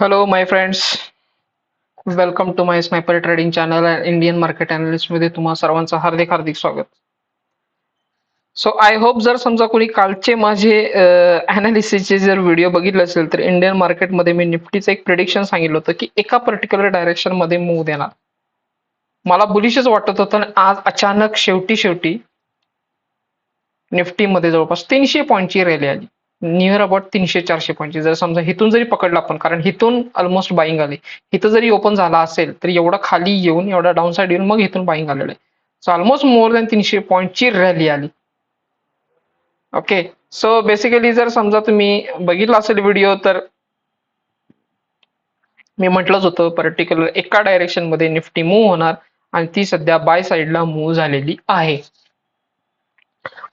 Hello my friends, welcome to my sniper trading channel and Indian market analyst मध्ये तुम्हा सर्वांचं हार्दिक हार्दिक स्वागत. So I hope जर समजा कोणी कालचे माझे अनालिसिसचे जर व्हिडिओ बघितले असेल तर इंडियन मार्केटमध्ये मी निफ्टीचं एक प्रिडिक्शन सांगितलं होतं की एका पर्टिक्युलर डायरेक्शन मध्ये मूव्ह देणार. मला बुलिशच वाटत होतं आणि आज अचानक शेवटी निफ्टीमध्ये जवळपास 300 पॉईंटची रॅली आली. नियर अबाउट 300-400 पॉईंटची. जर समजा हिथून जरी पकडलं आपण, कारण हिथून ऑलमोस्ट बाईंग आली, इथं जरी ओपन झाला असेल तर एवढा खाली येऊन एवढा डाऊन साईड येऊन मग इथून बाईंग आलेलं आहे. सो ऑलमोस्ट मोर दॅन 300 पॉईंटची रॅली आली. ओके, सो बेसिकली जर समजा तुम्ही बघितला असेल व्हिडिओ तर मी म्हटलंच होतं पर्टिक्युलर एका डायरेक्शन मध्ये निफ्टी मूव्ह होणार आणि ती सध्या बाय साईडला मूव्ह झालेली आहे.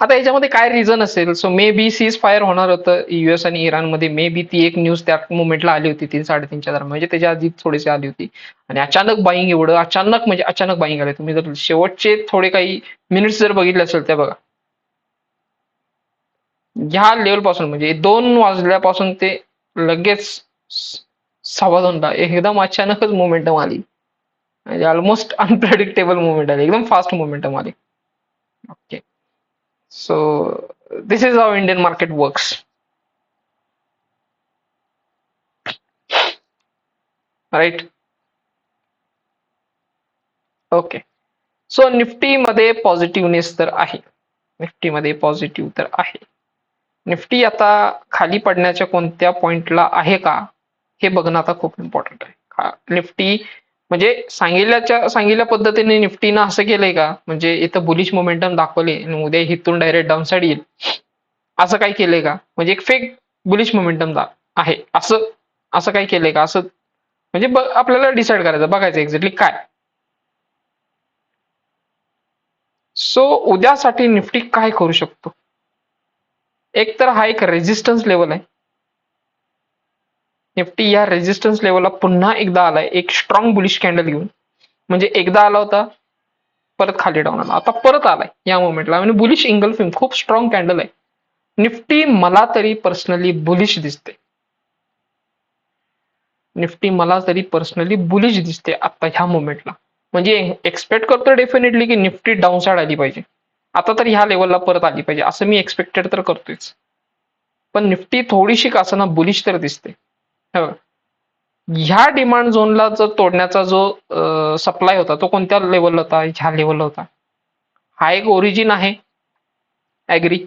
आता याच्यामध्ये काय रिझन असेल? So maybe ceasefire होणार होतं युएस आणि इराणमध्ये. मे बी ती एक न्यूज त्या मुवमेंटला आली होती 3-3:30च्या दरम्यान, म्हणजे त्याच्या आधी थोडीशी आली होती. आणि अचानक बाईंग, एवढं अचानक म्हणजे अचानक बाईंग आले. तुम्ही जर शेवटचे थोडे काही मिनिट्स जर बघितले असेल तर बघा, ह्या लेवल पासून म्हणजे 2 वाजल्यापासून ते लगेच 2:15 एकदम अचानकच मोमेंटम आली. म्हणजे ऑलमोस्ट अनप्रेडिक्टेबल मुवमेंट आली, एकदम फास्ट मोमेंटम आली. Okay, so this is how Indian market works. Right. Okay, so निफ्टीमध्ये पॉझिटिव्हनेस तर आहे. निफ्टीमध्ये पॉझिटिव्ह तर आहे. निफ्टी आता खाली पडण्याच्या कोणत्या पॉइंटला आहे का हे बघणं आता खूप इम्पॉर्टंट आहे. निफ्टी म्हणजे सांगितल्या पद्धतीने निफ्टीनं असं केलंय का, म्हणजे इथं बुलिश मोमेंटम दाखवले आणि उद्या इथून डायरेक्ट डाऊन साईड येईल, असं काही केलंय का? म्हणजे एक फेक बुलिश मोमेंटम आहे असं असं काही केलंय का? असं म्हणजे आपल्याला डिसाईड करायचं, बघायचं एक्झॅक्टली काय. सो उद्यासाठी निफ्टी काय करू शकतो? एक तर हा एक रेजिस्टन्स लेवल आहे. निफ्टी या रेजिस्टन्स लेवलला पुन्हा एकदा आलाय एक स्ट्रॉंग बुलिश कॅन्डल घेऊन. म्हणजे एकदा आला होता, परत खाली डाऊन आला, आता परत आलाय या मोमेंटला. म्हणजे बुलिश इंगल्फिंग खूप स्ट्रॉंग कॅन्डल आहे. निफ्टी मला तरी पर्सनली बुलिश दिसते. निफ्टी मला तरी पर्सनली बुलिश दिसते आता ह्या मोमेंटला. म्हणजे एक्सपेक्ट करतो डेफिनेटली की निफ्टी डाऊन साइड आली पाहिजे. आता तर ह्या लेवलला परत आली पाहिजे असं मी एक्सपेक्टेड तर करतोयच. पण निफ्टी थोडीशी का ना बुलिश तर दिसते. ह्या डिमांड झोनला जर तोडण्याचा जो सप्लाय होता तो कोणत्या लेवलला होता? ह्या लेवलला होता. हा एक ओरिजिन आहे. ऍग्री.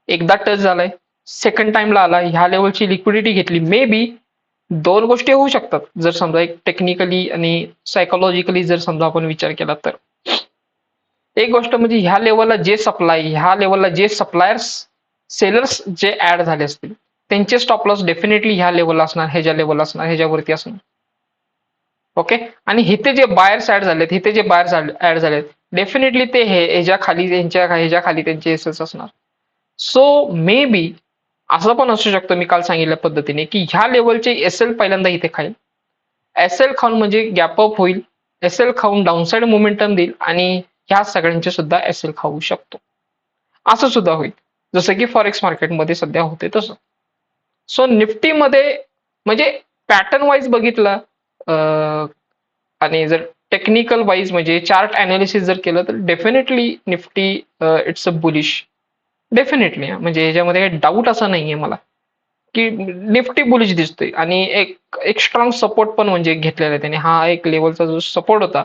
एकदा टच झालाय, सेकंड टाइमला आला, ह्या लेवलची लिक्विडिटी घेतली. मे बी दोन गोष्टी होऊ शकतात जर समजा एक टेक्निकली आणि सायकोलॉजिकली जर समजा आपण विचार केला तर. एक गोष्ट म्हणजे ह्या लेवलला जे सप्लाय, ह्या लेवलला जे सप्लायर्स सेलर्स जे ऍड झाले असतील त्यांचे स्टॉप लॉस डेफिनेटली ह्या लेवलला असणार, ह्याच्या लेवलला असणार, ह्याच्यावरती असणार. ओके, आणि इथे जे बायर्स ऍड झालेत, इथे जे बायर्स ऍड झालेत डेफिनेटली ते ह्याच्या खाली ह्याच्या खाली त्यांचे एसेस असणार. सो मे बी असं पण असू शकतं मी काल सांगितल्या पद्धतीने की ह्या लेवलचे एसएल पहिल्यांदा इथे खाईल. एसएल खाऊन म्हणजे गॅप अप होईल, एसएल खाऊन डाऊनसाइड मोमेंटम देईल आणि ह्या सगळ्यांचे सुद्धा एसएल खाऊ शकतो. असं सुद्धा होईल, जसं की फॉरेक्स मार्केटमध्ये सध्या होते तसं. सो निफ्टीमध्ये म्हणजे पॅटर्न वाईज बघितलं आणि जर टेक्निकल वाईज म्हणजे चार्ट अनालिसिस जर केलं तर definitely Nifty it's a bullish. Definitely, म्हणजे याच्यामध्ये काही डाऊट असा नाहीये मला की निफ्टी बुलिश दिसतोय. आणि एक एक स्ट्रॉंग सपोर्ट पण म्हणजे घेतलेला आहे त्याने. हा एक लेवलचा जो सपोर्ट होता,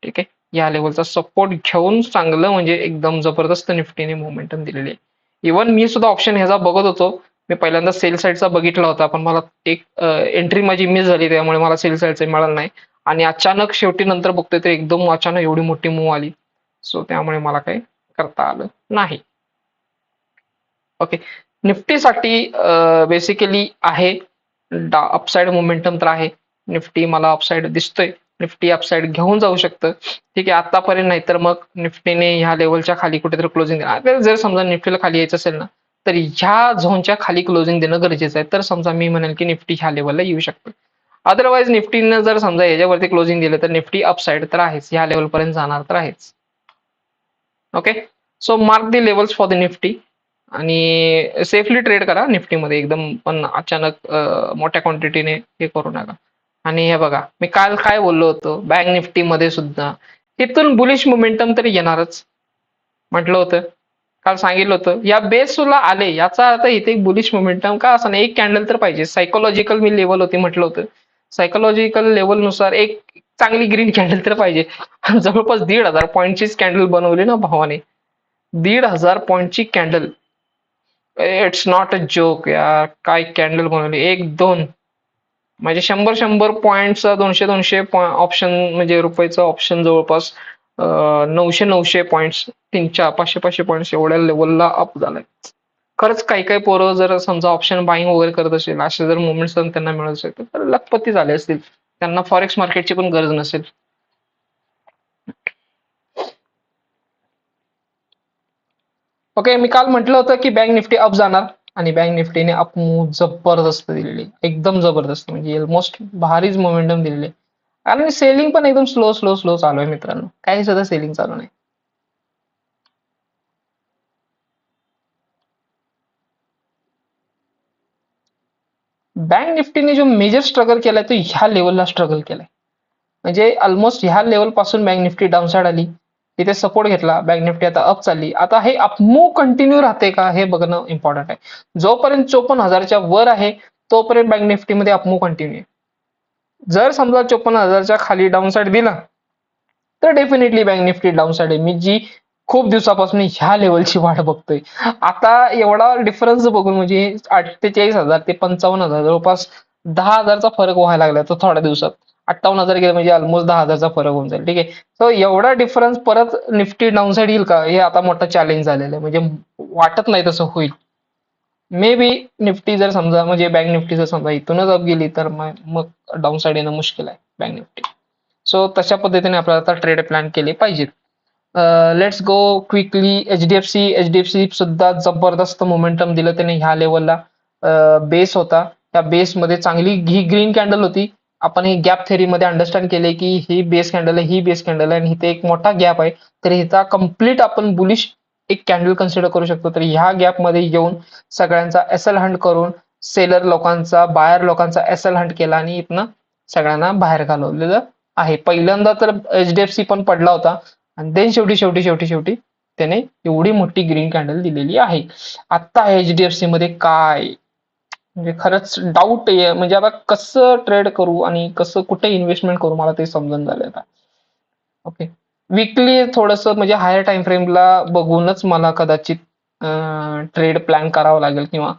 ठीक आहे, या लेवलचा सपोर्ट घेऊन चांगलं म्हणजे एकदम जबरदस्त निफ्टीने मोमेंटम दिलेले आहे. इव्हन मी सुद्धा ऑप्शन ह्याचा बघत होतो. मी पहिल्यांदा सेल साईडचा बघितला होता, पण मला एक एंट्री माझी मिस झाली, त्यामुळे मला सेल साईडचा मिळालं नाही. आणि अचानक शेवटी नंतर बघतोय तर एकदम अचानक एवढी मोठी मूव्ह आली. सो त्यामुळे मला काही करता आलं नाही. ओके, निफ्टीसाठी बेसिकली आहे अपसाइड मोमेंटम तर आहे. निफ्टी मला अपसाइड दिसतोय, निफ्टी अपसाइड घेऊन जाऊ शकतं. ठीक आहे, आतापर्यंत नाही तर मग निफ्टीने ह्या लेवलच्या खाली कुठेतरी क्लोजिंग देणार. जर समजा निफ्टीला खाली यायचं असेल ना तर ह्या झोनच्या खाली क्लोजिंग देणं गरजेचं आहे. तर समजा मी म्हणेल की निफ्टी ह्या लेवलला येऊ शकतं. अदरवाईज निफ्टीनं जर समजा याच्यावरती क्लोजिंग दिलं तर निफ्टी अपसाइड तर आहेच, ह्या लेवलपर्यंत जाणार तर आहेच. Okay, so mark the levels for the Nifty. आणि सेफली ट्रेड करा निफ्टीमध्ये एकदम, पण अचानक मोठ्या क्वांटिटीने हे करू नका. आणि हे बघा, मी काल काय बोललो होतो, बँक निफ्टीमध्ये सुद्धा इथून बुलिश मोमेंटम तरी येणारच म्हटलं होतं. काल सांगितलं होतं या बेसला आले याचा अर्थ इथे एक बुलिश मोमेंटम का असं नाही, एक कॅन्डल तर पाहिजे. सायकोलॉजिकल मी लेवल होती म्हटलं होतं, सायकोलॉजिकल लेवल नुसार एक चांगली ग्रीन कॅन्डल तर पाहिजे. जवळपास 1,500 पॉईंटचीच कॅन्डल बनवली ना भावाने, 1,500 पॉईंटची candle. It's not a joke यार, काय कॅन्डल बनवली. एक दोन म्हणजे 100 पॉईंटचा 200 ऑप्शन, म्हणजे रुपयाचं ऑप्शन जवळपास 900 पॉईंट्स, 500 पॉईंट्स एवढ्या लेवलला अप झालाय. खरंच काही काही पोरं जर समजा ऑप्शन बाईंग वगैरे करत असेल, असे जर मुवमेंट्स त्यांना मिळत असेल तर लखपती झाले असतील, त्यांना फॉरेक्स मार्केटची पण गरज नसेल. ओके, मी काल म्हटलं होतं की बँक निफ्टी अप जाणार, आणि बँक निफ्टीने अप मूव जबरदस्त दिलेली, एकदम जबरदस्त, म्हणजे ऑलमोस्ट भारीच मोमेंटम दिलेले. कारण सेलिंग पण एकदम स्लो स्लो स्लो चालू आहे मित्रांनो, काही सुद्धा सेलिंग चालू नाही. बँक निफ्टीने जो मेजर स्ट्रगल केलाय तो ह्या लेवलला स्ट्रगल केलाय. म्हणजे ऑलमोस्ट ह्या लेवल पासून बँक निफ्टी डाऊनसाइड आली, तिथे सपोर्ट घेतला, बँक निफ्टी आता अप चालली. आता हे अपमूव कंटिन्यू राहते का हे बघणं इम्पॉर्टंट आहे. जोपर्यंत 54,000च्या वर आहे तोपर्यंत बँक निफ्टीमध्ये अपमूव कंटिन्यू आहे. जर समजा 54,000च्या खाली डाऊनसाइड दिला तर डेफिनेटली बँक निफ्टी डाऊनसाइड आहे. मी जी खूप दिवसापासून ह्या लेवलची वाट बघतोय, आता एवढा डिफरन्स बघून म्हणजे 48,000 ते 55,000 जवळपास 10,000चा फरक व्हायला लागला तो थोड्या दिवसात. 58,000 गेले म्हणजे ऑलमोस्ट 10,000चा फरक होऊन जाईल. ठीक आहे, सो एवढा डिफरन्स परत निफ्टी डाऊनसाइड येईल का, हे आता मोठा चॅलेंज झालेलं आहे. म्हणजे वाटत नाही तसं होईल. मे बी निफ्टी जर समजा, म्हणजे बँक निफ्टी जर समजा इथूनच अप गेली तर मग डाऊनसाइड येणं मुश्किल आहे बँक निफ्टी. सो तशा पद्धतीने आपल्याला आता ट्रेड प्लॅन केले पाहिजेत. Let's go quickly. एचडीएफसी सुद्धा जबरदस्त मोमेंटम दिलं त्याने ह्या लेवलला. बेस होता, त्या बेसमध्ये चांगली ही ग्रीन कॅन्डल होती. आपण ही गॅप थेअरीमध्ये अंडरस्टँड केले की ही बेस कॅन्डल आहे, ही बेस कॅन्डल आहे, आणि इथे एक मोठा गॅप आहे, तर इथं कम्प्लीट आपण बुलिश एक कॅन्डल कन्सिडर करू शकतो. तर ह्या गॅपमध्ये येऊन सगळ्यांचा एसएल हंट करून, सेलर लोकांचा, बायर लोकांचा एसएल हंट केला आणि इथनं सगळ्यांना बाहेर घालवलेलं आहे. पहिल्यांदा तर एचडीएफसी पण पडला होता, आणि देन शेवटी शेवटी शेवटी शेवटी त्याने एवढी मोठी ग्रीन कॅन्डल दिलेली आहे. आता एचडीएफसी मध्ये काय, म्हणजे खरंच डाऊट आहे. म्हणजे आता कसं ट्रेड करू आणि कसं कुठे इन्व्हेस्टमेंट करू मला ते समजून झालंय आता. ओके, वीकली थोडस म्हणजे हायर टाइम फ्रेमला बघूनच मला कदाचित ट्रेड प्लॅन करावा लागेल, किंवा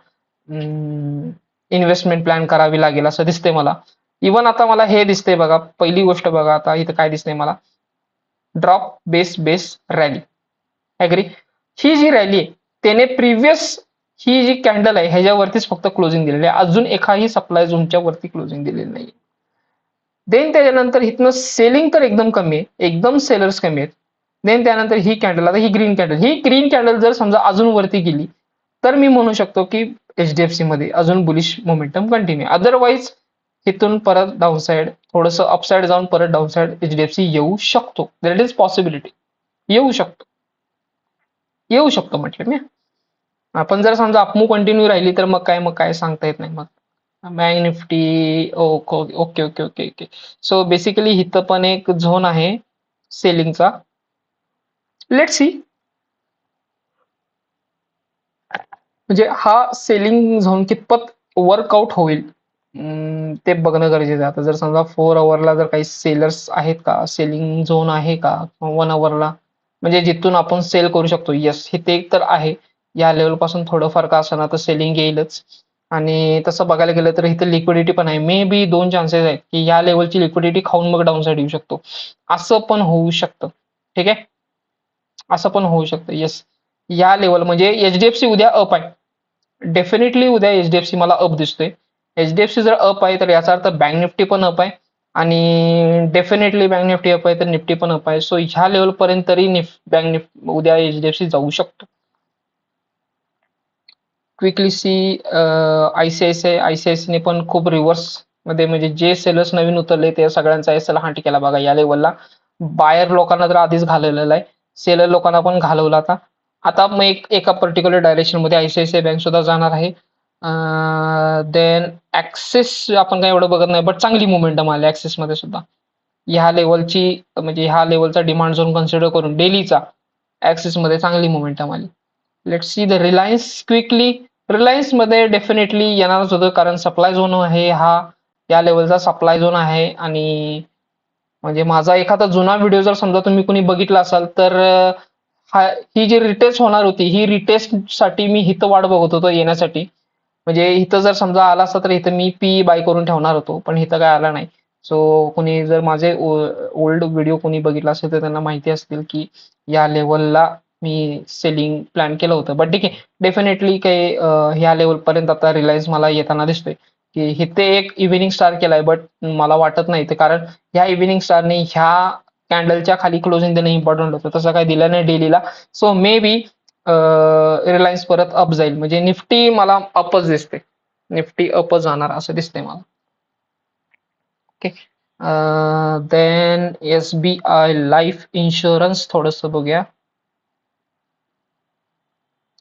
इन्व्हेस्टमेंट प्लॅन करावी लागेल असं दिसतंय मला. इव्हन आता मला हे दिसतंय बघा, पहिली गोष्ट बघा आता इथं काय दिसतंय मला, drop base base rally. Agree, ही जी रॅली आहे त्याने प्रिव्हियस ही जी कॅन्डल आहे ह्याच्यावरतीच फक्त क्लोजिंग दिलेली आहे, अजून एकाही सप्लाय झोनच्या वरती क्लोजिंग दिलेली नाही. देन त्याच्यानंतर इथनं सेलिंग तर एकदम कमी आहे, एकदम सेलर्स कमी आहेत. देन त्यानंतर ही कॅन्डल, आता ही ग्रीन कॅन्डल जर समजा अजून वरती गेली तर मी म्हणू शकतो की एचडीएफसी मध्ये अजून बुलिश मोमेंटम कंटिन्यू. अदरवाईज इथून परत डाऊनसाइड, थोडस अपसाइड जाऊन परत डाऊनसाइड एचडीएफसी येऊ शकतो. दॅट इज पॉसिबिलिटी, येऊ शकतो, येऊ शकतो म्हटलं मी. आपण जर समजा अपमूव कंटिन्यू राहिली तर मग काय सांगता येत नाही. मग bank Nifty okay okay okay okay okay. So basically इथं पण एक झोन आहे सेलिंगचा. लेट सी, म्हणजे हा सेलिंग झोन कितपत वर्कआउट होईल ते बघणं गरजेचं आहे. आता जर समजा 4 आवरला जर काही सेलर्स आहेत का, सेलिंग झोन आहे का, 1 आवरला म्हणजे जिथून आपण सेल करू शकतो, येस हे ते तर आहे. या लेवल पासून थोडंफार का असणार तर सेलिंग येईलच. आणि तसं बघायला गेलं तर इथे लिक्विडिटी पण आहे. मे बी 2 चान्सेस आहेत की या लेवलची लिक्विडिटी खाऊन मग डाऊन साईड येऊ शकतो, असं पण होऊ शकतं. ठीक आहे, असं पण होऊ शकतं. येस, या लेवल म्हणजे एचडीएफसी उद्या अप आहे, डेफिनेटली उद्या एचडीएफसी मला अप दिसतोय. एचडीएफसी जर अप आहे तर याचा अर्थ बँक निफ्टी पण अप आहे, आणि डेफिनेटली बँक निफ्टी अप आहे तर निफ्टी पण अप आहे. सो ह्या लेवल पर्यंत तरी बँक निफ्टी उद्या एचडीएफसी जाऊ शकतो. क्विकली सी, आयसीआयसीआयने पण खूप रिव्हर्स मध्ये, म्हणजे जे सेलर्स नवीन उतरले ते सगळ्यांचा एसएल हंट केला बघा या लेवलला. बायर लोकांना तर आधीच घालवलेला आहे, सेलर लोकांना पण घालवला आता. आता मग एका पर्टिक्युलर डायरेक्शन मध्ये आयसीआयसीआय बँक सुद्धा जाणार आहे. देन ऍक्सिस आपण काय एवढं बघत नाही, बट चांगली मोमेंटम आली ऍक्सिस मध्ये सुद्धा. ह्या लेवलची म्हणजे ह्या लेवलचा डिमांड झोन कन्सिडर करून डेलीचा ऍक्सिस मध्ये चांगली मोमेंटम आली. Let's see the Reliance quickly. Reliance मध्ये डेफिनेटली येणारच होतं, कारण सप्लाय झोन आहे हा, या लेवलचा सप्लाय झोन आहे. आणि म्हणजे माझा एखादा जुना व्हिडिओ जर समजा तुम्ही कुणी बघितला असाल तर ही जी रिटेस्ट होणार होती, ही रिटेस्ट साठी मी हिथं वाट बघत होतो येण्यासाठी. म्हणजे इथं जर समजा आला असता तर इथं मी पी बाय करून ठेवणार होतो, पण इथं काय आला नाही. सो कुणी जर माझे ओल्ड व्हिडिओ कोणी बघितला असेल तर त्यांना माहिती असतील की या लेवलला मी सेलिंग प्लॅन केलं होतं. बट ठीक आहे, डेफिनेटली काही ह्या लेवल पर्यंत आता रिलायन्स मला येताना दिसतोय की इथे एक इव्हिनिंग स्टार केलाय, बट मला वाटत नाही ते, कारण ह्या इव्हिनिंग स्टारने ह्या कॅन्डलच्या खाली क्लोजिंग देणं इम्पॉर्टंट होतं, तसं काही दिलं नाही Delilah. So may be Reliance परत अप जाईल, म्हणजे निफ्टी मला अपच दिसते, निफ्टी अपच जाणार असं दिसतंय मला. Okay. Then SBI life insurance थोडंसं बघूया.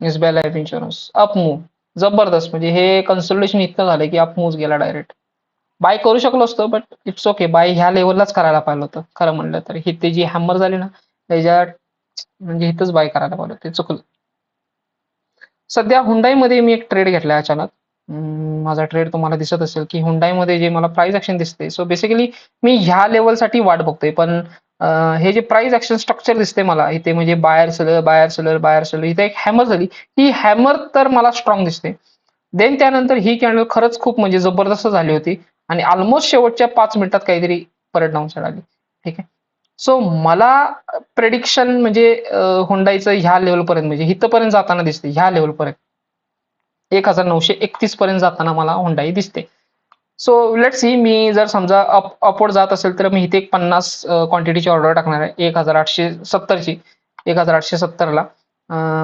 SBI life insurance up move जबरदस्त, म्हणजे हे कन्सल्टेशन इतकं झालं की अप मूव्ह गेला डायरेक्ट. बाय करू शकलो असतो, बट इट्स ओके, बाय ह्या लेवललाच करायला पाहिलं होतं खरं म्हणलं तर. ही ते जी हॅमर झाली ना त्याच्यात, म्हणजे इथंच बाय करायला पाहिलं, ते चुकलं. सध्या हुंडाईमध्ये मी एक ट्रेड घेतलाय अचानक. माझा ट्रेड तुम्हाला दिसत असेल की हुंडाईमध्ये जे मला प्राइस ऍक्शन दिसते. सो बेसिकली मी ह्या लेवलसाठी वाट बघतोय, पण हे जे प्राइस ऍक्शन स्ट्रक्चर दिसते मला इथे, म्हणजे buyer seller buyer seller buyer seller, इथे एक हॅमर झाली. ही हॅमर तर मला स्ट्रॉंग दिसते. देन त्यानंतर ही कॅन्डल खरंच खूप म्हणजे जबरदस्त झाली होती, आणि ऑलमोस्ट शेवटच्या 5 मिनिटात काहीतरी परत डाऊन साईड आली. ठीक आहे. सो मला प्रेडिक्शन म्हणजे हुंडाईचं ह्या लेवलपर्यंत म्हणजे इथपर्यंत जाताना दिसते, ह्या लेवलपर्यंत 1931 पर्यंत जाताना मला हुंडाई दिसते. सो लेट सी, मी जर समजा अपवर्ड जात असेल तर मी इथे एक 50 क्वांटिटीची ऑर्डर टाकणार आहे 1870ची, 1870ला.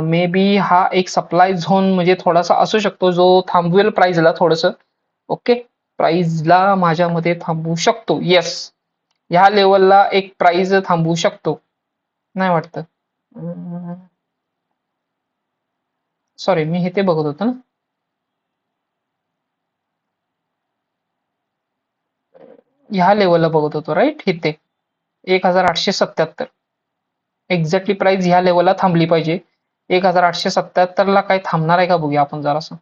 मे बी हा एक सप्लाय झोन म्हणजे थोडासा असू शकतो जो थांबवेल प्राइसला थोडंसं. ओके, प्राइसला माझ्या मते थांबवू शकतो. येस, ह्या लेवलला एक प्राइस थांबवू शकतो, नाही वाटतं. सॉरी, मी इथे बघत होतो ना, ह्या लेवलला बघत होतो राईट. इथे 1877 एक्झॅक्टली प्राइस ह्या लेवलला थांबली पाहिजे. 1877ला काय थांबणार आहे का बघूया आपण जरासं.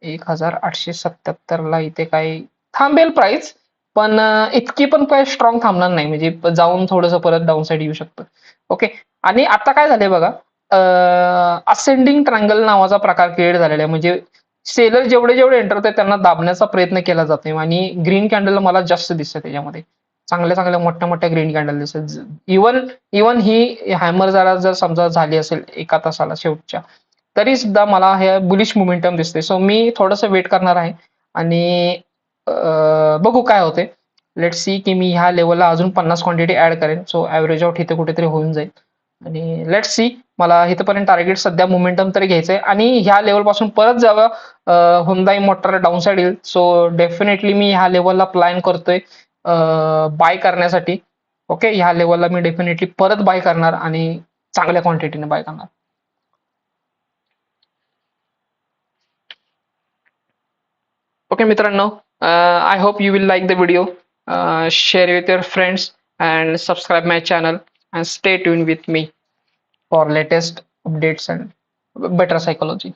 1877ला इथे काय थांबेल प्राइस, पण इतकी पण काय स्ट्रॉंग थांबणार नाही, म्हणजे जाऊन थोडंसं परत डाऊन साईड येऊ शकतं. ओके. आणि आता काय झालंय बघा, असेंडिंग ट्रायंगल नावाचा प्रकार क्रिएट झालेला आहे, म्हणजे सेलर जेवढे जेवढे एंटर होते त्यांना दाबण्याचा प्रयत्न केला जातोय, आणि ग्रीन कॅन्डल मला जास्त दिसतं त्याच्यामध्ये. चांगल्या चांगल्या मोठ्या मोठ्या ग्रीन कॅन्डल दिसतात. इवन इवन ही हॅमर जर समजा झाली असेल एका तासाला शेवटच्या, तरी सुद्धा मला हे बुलिश मोमेंटम दिसते. सो मी थोडंसं वेट करणार आहे, आणि बघू काय होते. लेट सी की मी ह्या लेवलला अजून 50 क्वांटिटी ऍड करेन, सो ऍव्हरेज आउट इथे कुठेतरी होऊन जाईल. आणि लेट सी, मला इथपर्यंत टार्गेट सध्या मोमेंटम तरी घ्यायचंय, आणि ह्या लेवल पासून परत जेव्हा हुंदाई मोटर डाऊन साईड येईल, सो डेफिनेटली मी ह्या लेवलला प्लॅन करतोय बाय करण्यासाठी. ओके, ह्या लेवलला मी डेफिनेटली परत बाय करणार, आणि चांगल्या क्वांटिटीने बाय करणार. Okay, मित्रांनो, I hope you will like the video. Share with your friends and subscribe my channel, and stay tuned with me for latest updates and better psychology.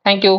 Thank you.